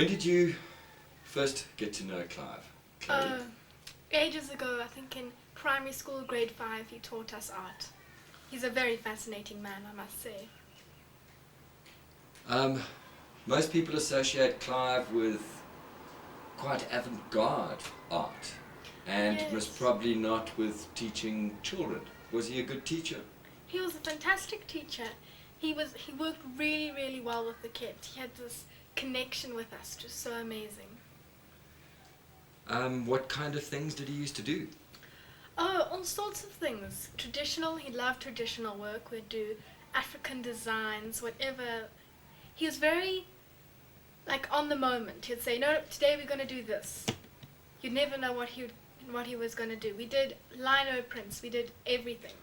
When did you first get to know Clive? Chloe? Ages ago, I think in primary school, grade 5, he taught us art. He's a very fascinating man, I must say. Most people associate Clive with quite avant-garde art and Yes. most probably not with teaching children. Was he a good teacher? He was a fantastic teacher. He worked really, really well with the kids. He had this connection with us, just so amazing. What kind of things did he used to do? Oh, all sorts of things. Traditional, he loved traditional work. We'd do African designs, whatever. He was very, like, on the moment. He'd say, no, today we're going to do this. You'd never know what he was going to do. We did lino prints. We did everything.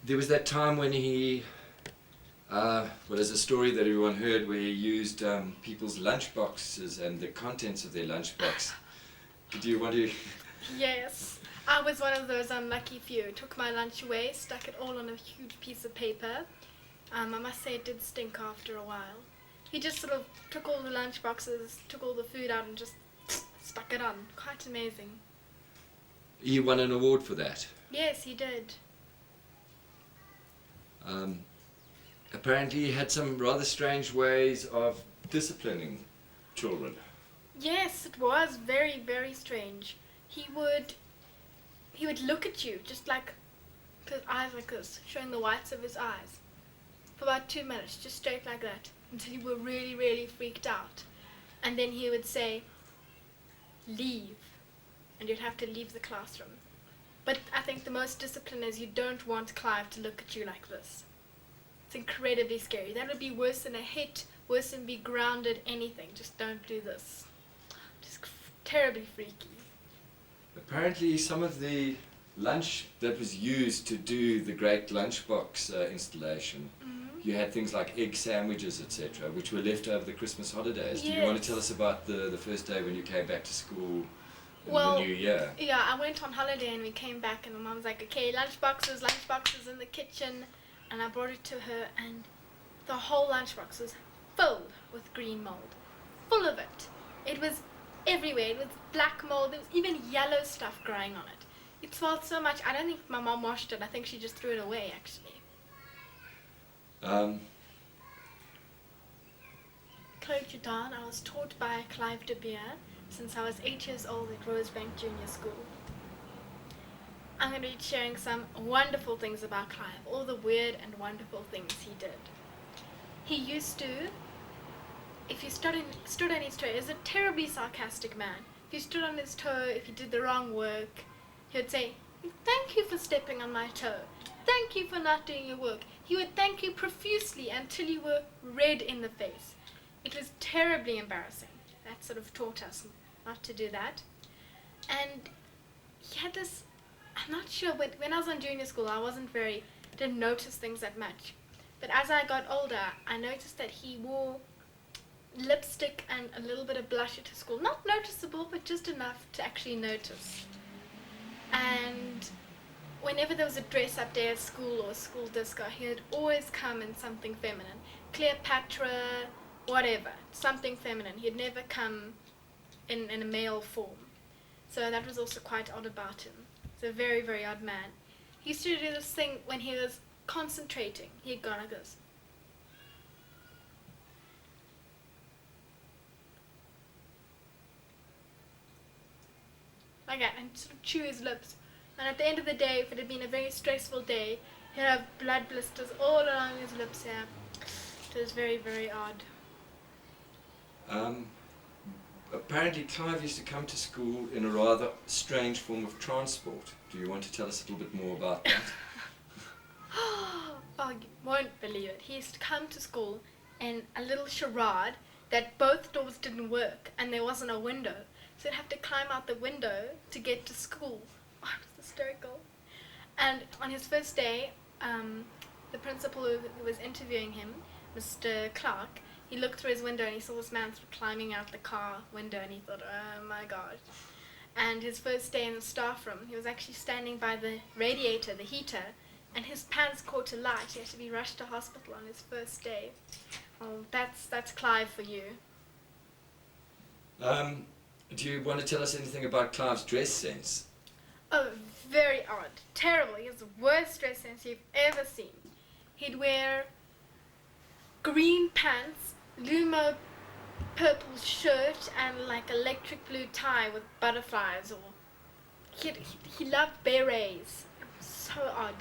There was that time when he, there's a story that everyone heard where he used people's lunchboxes and the contents of their lunchbox. Did you want to? Yes. I was one of those unlucky few. Took my lunch away, stuck it all on a huge piece of paper. I must say it did stink after a while. He just sort of took all the lunch boxes, took all the food out and just stuck it on. Quite amazing. He won an award for that. Yes, he did. Apparently he had some rather strange ways of disciplining children. Yes, it was very, very strange. He would look at you just like with his eyes like this, showing the whites of his eyes for about 2 minutes, just straight like that, until you were really, really freaked out. And then he would say, leave, and you'd have to leave the classroom. But I think the most discipline is you don't want Clive to look at you like this. It's incredibly scary. That would be worse than a hit, worse than be grounded, anything. Just don't do this. Just terribly freaky. Apparently some of the lunch that was used to do the great lunchbox installation, you had things like egg sandwiches, etc., which were left over the Christmas holidays. Yes. Do you want to tell us about the first day when you came back to school in Well, the new year? Yeah, I went on holiday and we came back and my mum was like, okay, lunchboxes in the kitchen. And I brought it to her and the whole lunchbox was filled with green mold. Full of it. It was everywhere. It was black mold. There was even yellow stuff growing on it. It smelled so much. I don't think my mum washed it. I think she just threw it away, actually. Chloe Judan, I was taught by Clive de Beer since I was 8 years old at Rosebank Junior School. I'm going to be sharing some wonderful things about Clive, all the weird and wonderful things he did. He used to, if you stood on his toe, he was a terribly sarcastic man. If you stood on his toe, if you did the wrong work, he would say, thank you for stepping on my toe. Thank you for not doing your work. He would thank you profusely until you were red in the face. It was terribly embarrassing. That sort of taught us not to do that. And he had this, I'm not sure, when I was in junior school, didn't notice things that much. But as I got older, I noticed that he wore lipstick and a little bit of blush at his school. Not noticeable, but just enough to actually notice. And whenever there was a dress-up day at school or a school disco, he would always come in something feminine. Cleopatra, whatever, something feminine. He'd never come in a male form. So that was also quite odd about him. He's a very, very odd man. He used to do this thing when he was concentrating. He'd go like this. Like that, and sort of chew his lips. And at the end of the day, if it had been a very stressful day, he'd have blood blisters all along his lips here. It was very, very odd. Apparently Clive used to come to school in a rather strange form of transport. Do you want to tell us a little bit more about that? Oh, you won't believe it. He used to come to school in a little charade that both doors didn't work and there wasn't a window. So he'd have to climb out the window to get to school. Oh, it was hysterical. And on his first day, the principal who was interviewing him, Mr. Clark, he looked through his window and he saw this man sort of climbing out the car window and he thought, oh my God. And his first day in the staff room, he was actually standing by the radiator, the heater, and his pants caught alight. He had to be rushed to hospital on his first day. Oh, that's Clive for you. Do you want to tell us anything about Clive's dress sense? Oh, very odd. Terrible. He has the worst dress sense you've ever seen. He'd wear green pants, Lumo purple shirt, and like electric blue tie with butterflies. Or he loved berets. So odd.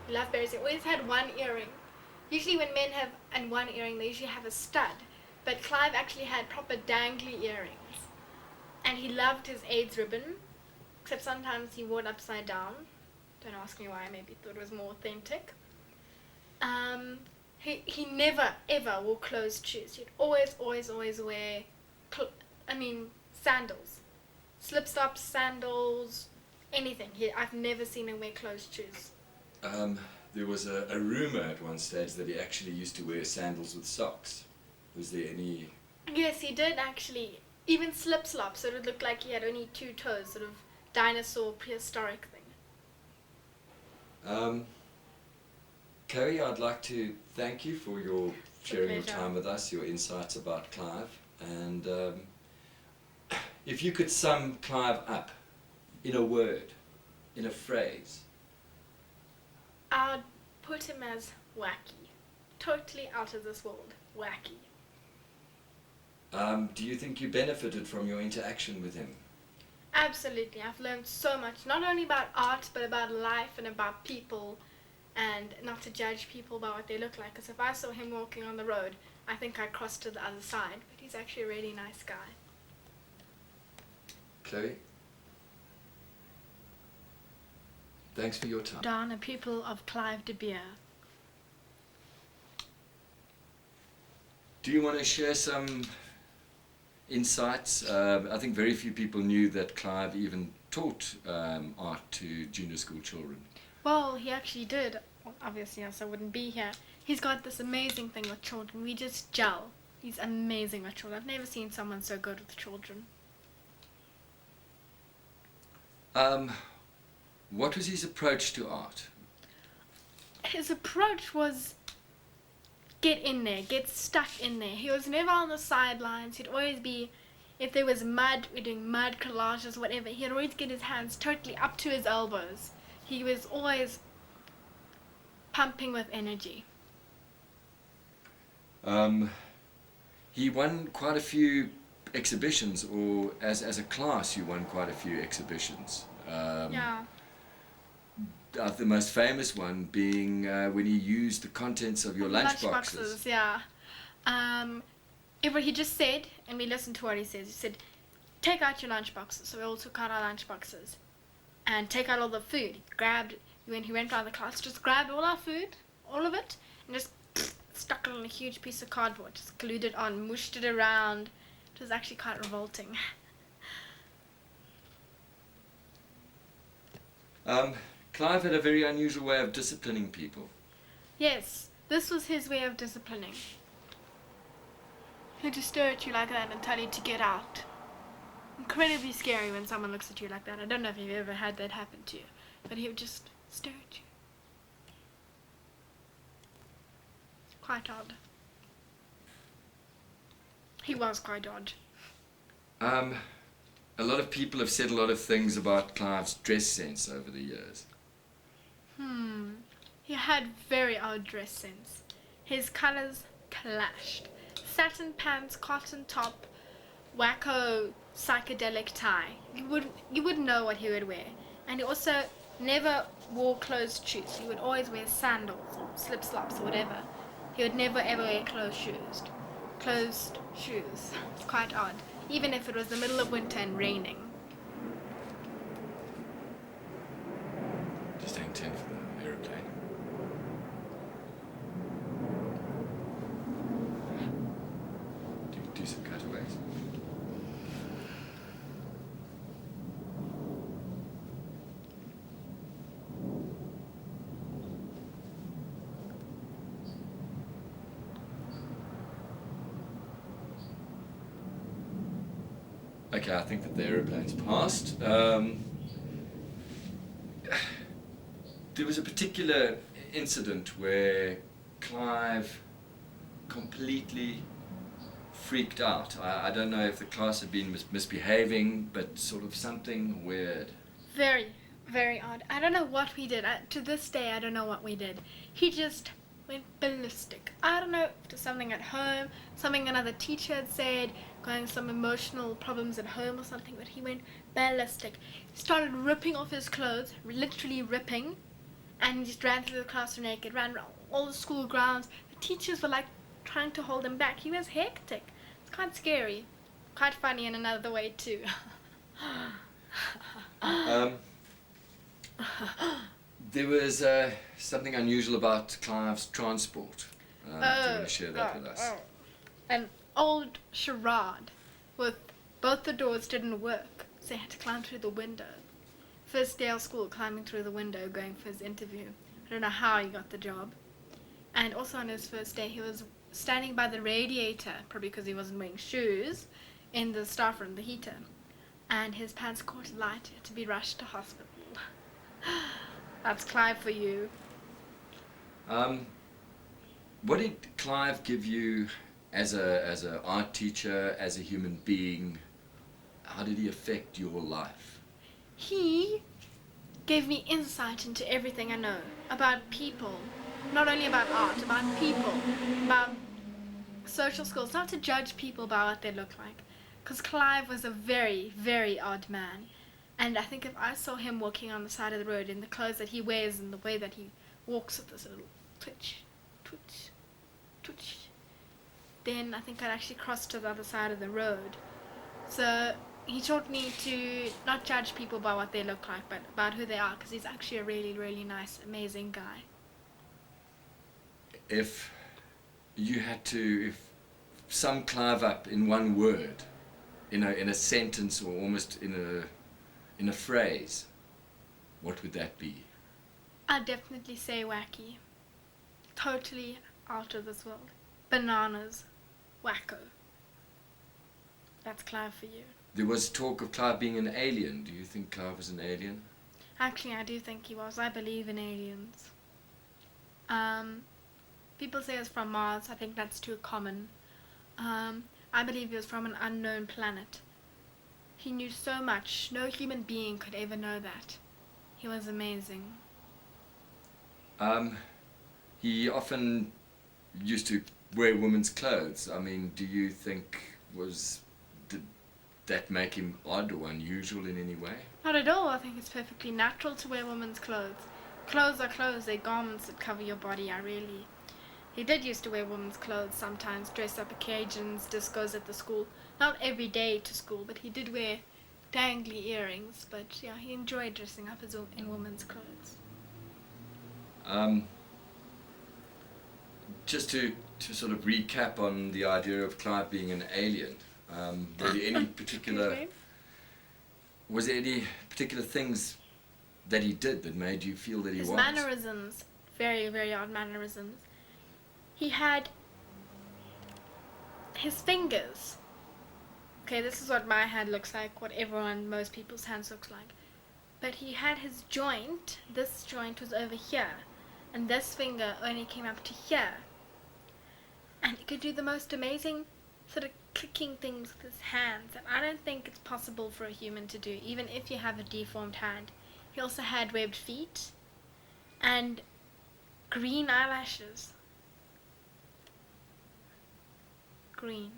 He loved berets. He always had one earring. Usually when men have and one earring, they usually have a stud. But Clive actually had proper dangly earrings. And he loved his AIDS ribbon, except sometimes he wore it upside down. Don't ask me why, maybe he thought it was more authentic. He never ever wore closed shoes. He'd always wear, sandals. Slip-stops, sandals, anything. I've never seen him wear closed shoes. There was a rumor at one stage that he actually used to wear sandals with socks. Was there any... Yes, he did actually. Even slip-slops, so it would look like he had only two toes, sort of dinosaur prehistoric thing. Chloe, I'd like to thank you for your sharing your pleasure. time with us, your insights about Clive, and if you could sum Clive up in a word, in a phrase. I'd put him as wacky. Totally out of this world. Wacky. Do you think you benefited from your interaction with him? Absolutely. I've learned so much, not only about art, but about life and about people, and not to judge people by what they look like. Because if I saw him walking on the road, I think I'd cross to the other side. But he's actually a really nice guy. Chloe? Thanks for your time. Don, a pupil of Clive de Beer. Do you want to share some insights? I think very few people knew that Clive even taught art to junior school children. Well, he actually did. Well, obviously, else I wouldn't be here. He's got this amazing thing with children. We just gel. He's amazing with children. I've never seen someone so good with children. What was his approach to art? His approach was get in there, get stuck in there. He was never on the sidelines. He'd always be, if there was mud, we're doing mud collages, whatever, he'd always get his hands totally up to his elbows. He was always pumping with energy. He won quite a few exhibitions, or as a class you won quite a few exhibitions. Yeah. The most famous one being when he used the contents of your lunch boxes. Yeah. He just said, and we listened to what he says. He said, take out your lunch boxes. So we all took out our lunch boxes, and take out all the food. He grabbed, when he went around the class, just grabbed all our food, all of it, and just stuck it on a huge piece of cardboard. Just glued it on, mushed it around. It was actually quite revolting. Clive had a very unusual way of disciplining people. Yes, this was his way of disciplining. He'll just stare at you like that and tell you to get out. Incredibly scary when someone looks at you like that. I don't know if you've ever had that happen to you, but he would just stare at you. It's quite odd. He was quite odd. A lot of people have said a lot of things about Clive's dress sense over the years. He had very odd dress sense. His colours clashed. Satin pants, cotton top, wacko psychedelic tie. You wouldn't know what he would wear. And he also never wore closed shoes. He would always wear sandals or slip-slops or whatever. He would never ever wear closed shoes. It's quite odd. Even if it was the middle of winter and raining. Just hang 10 for the aeroplane. Do some cutaways. Okay, I think that the aeroplane's passed. There was a particular incident where Clive completely freaked out. I don't know if the class had been misbehaving, but sort of something weird. Very, very odd. I don't know what we did. To this day, I don't know what we did. He just went ballistic. I don't know if it was something at home, something another teacher had said, going some emotional problems at home or something, but he went ballistic. He started ripping off his clothes, literally ripping, and he just ran through the classroom naked, ran around all the school grounds. The teachers were like trying to hold him back. He was hectic. It's quite scary. Quite funny in another way too. There was something unusual about Clive's transport. Do you want to share that with us? An old charade with both the doors didn't work, so he had to climb through the window. First day of school, climbing through the window, going for his interview. I don't know how he got the job. And also on his first day, he was standing by the radiator, probably because he wasn't wearing shoes, in the staff room, the heater. And his pants caught alight, had to be rushed to hospital. That's Clive for you. What did Clive give you as a art teacher, as a human being? How did he affect your life? He gave me insight into everything I know about people, not only about art, about people, about social skills, not to judge people by what they look like. Because Clive was a very, very odd man. And I think if I saw him walking on the side of the road in the clothes that he wears and the way that he walks with this little twitch, twitch, twitch, then I think I'd actually cross to the other side of the road. So he taught me to not judge people by what they look like, but about who they are, because he's actually a really, really nice, amazing guy. If you had to sum Clive up in one word, in a sentence or almost in a phrase, what would that be? I'd definitely say wacky. Totally out of this world. Bananas. Wacko. That's Clive for you. There was talk of Clive being an alien. Do you think Clive was an alien? Actually, I do think he was. I believe in aliens. People say it's from Mars. I think that's too common. I believe he was from an unknown planet. He knew so much. No human being could ever know that. He was amazing. He often used to wear women's clothes. I mean, do you think did that make him odd or unusual in any way? Not at all. I think it's perfectly natural to wear women's clothes. Clothes are clothes. They're garments that cover your body. He did used to wear women's clothes sometimes, dress up occasions, discos at the school. Not every day to school, but he did wear dangly earrings. But yeah, he enjoyed dressing up in women's clothes. Just to sort of recap on the idea of Clive being an alien, were there any particular things that he did that made you feel that he was? His mannerisms, very, very odd mannerisms. He had his fingers. Okay, this is what my hand looks like, what most people's hands looks like. But he had his joint, this joint was over here, and this finger only came up to here. And he could do the most amazing sort of clicking things with his hands that I don't think it's possible for a human to do, even if you have a deformed hand. He also had webbed feet and green eyelashes. Green.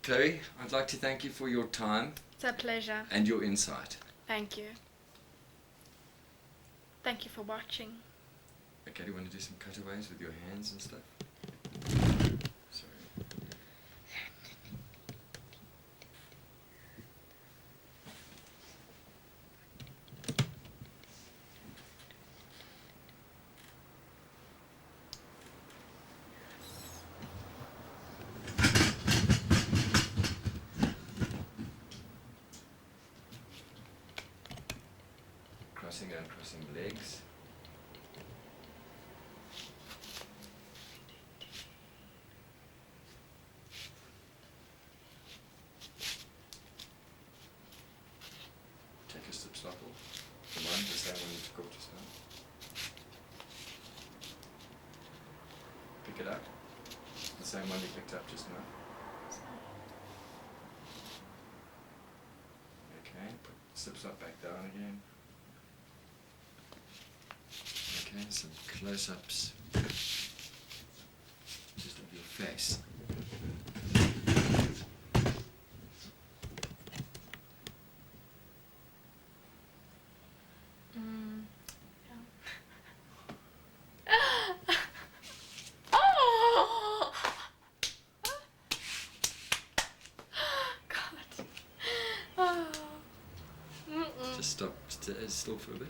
Chloe, I'd like to thank you for your time. It's a pleasure. And your insight. Thank you. Thank you for watching. Okay, do you want to do some cutaways with your hands and stuff? Sorry. Crossing and uncrossing legs. Take a slip stopple. The same one you took off just now. pick it up. The same one you picked up just now. Okay, put slip slot back down again. Okay, some close-ups just of your face. God. Just stop still for a bit.